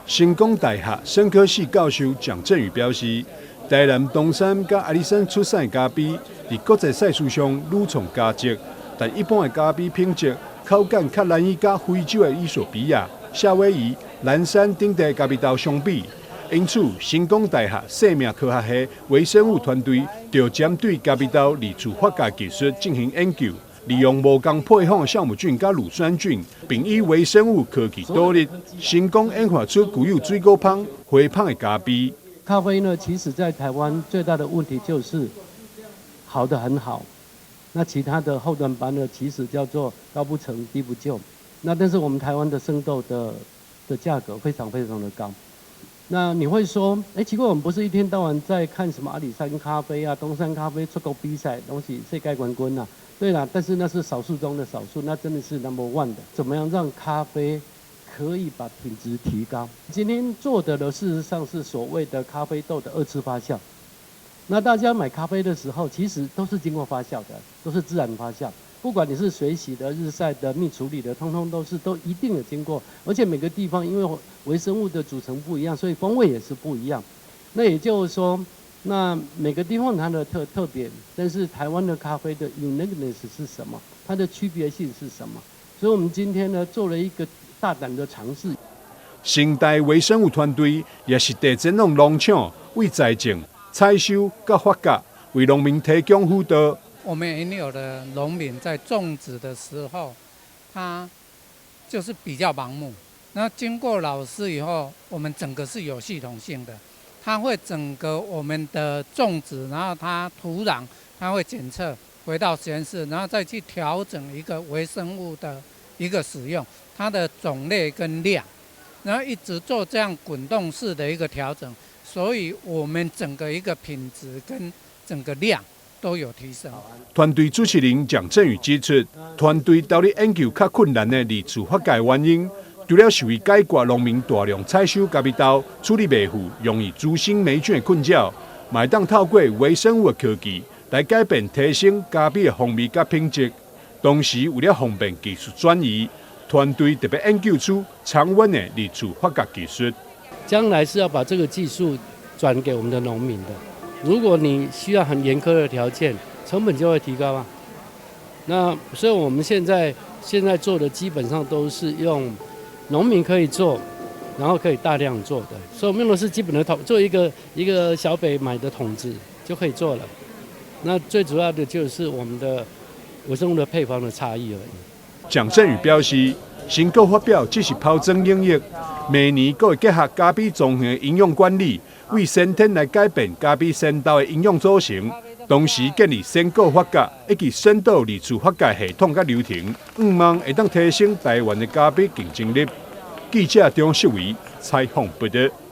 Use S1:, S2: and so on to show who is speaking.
S1: 成功大学生科系教授蒋振宇表示，台南东山甲阿里山出产咖啡，伫国际赛事上屡创佳绩，但一般的咖啡品质口感较难以甲非洲的伊索比亚、夏威夷、蓝山等地咖啡豆相比。因此，成功大学生命科学系微生物团队就针对咖啡豆二次发酵技术进行研究。利用无共配方的酵母菌加乳酸菌，并以微生物科技导入，成功研发出具有水果香、花香的咖啡。
S2: 咖啡呢，其实在台湾最大的问题就是好的很好，那其他的后端班呢，其实叫做高不成低不就。那但是我们台湾的生豆的价格非常非常的高。那你会说，奇怪，我们不是一天到晚在看什么阿里山咖啡啊、东山咖啡出国比赛，东西世界冠军啊？对啦，但是那是少数中的少数，那真的是 No.1 的。怎么样让咖啡可以把品质提高？今天做的呢，事实上是所谓的咖啡豆的2次发酵。那大家买咖啡的时候，其实都是经过发酵的，都是自然发酵。不管你是水洗的、日晒的、蜜处理的，通通都一定有经过。而且每个地方因为微生物的组成不一样，所以风味也是不一样。那也就是说，那每个地方它的特点，但是台湾的咖啡的 uniqueness 是什么？它的区别性是什么？所以我们今天呢做了一个大胆的尝试。
S1: 生态微生物团队也是地震农农场为栽种、采收、甲发酵，为农民提供辅导。
S3: 我们也有的农民在种植的时候，他就是比较盲目。那经过老师以后，我们整个是有系统性的。它会整个我们的种植，然后它土壤，它会检测，回到实验室，然后再去调整一个微生物的一个使用，它的种类跟量，然后一直做这样滚动式的一个调整，所以我们整个一个品质跟整个量都有提升。
S1: 团队主持人蒋振宇指出，团队到底研究较困难的二次发酵原因。除了是为解决农民大量采收咖啡豆处理袂赴、容易滋生霉菌的困扰，嘛当透过微生物的科技来改变、提升咖啡的风味甲品质。同时，为了方便技术转移，团队特别研究出常温的二次发酵技术。
S2: 将来是要把这个技术转给我们的农民的。如果你需要很严苛的条件，成本就会提高啊。那所以我们现在做的基本上都是用。农民可以做，然后可以大量做的，所以我们用的是基本的桶，做一个小北买的桶子就可以做了。那最主要的就是我们的微生物的配方的差异而已。
S1: 蒋振宇表示，新购发表只是抛砖引玉，明年还会结合咖啡综合营养管理，为先天来改变咖啡生豆的营养组成。同时建立先购发酵以及深度二次发酵系统甲流程，望会当提升台湾的咖啡竞争力。记者张世伟采访报道。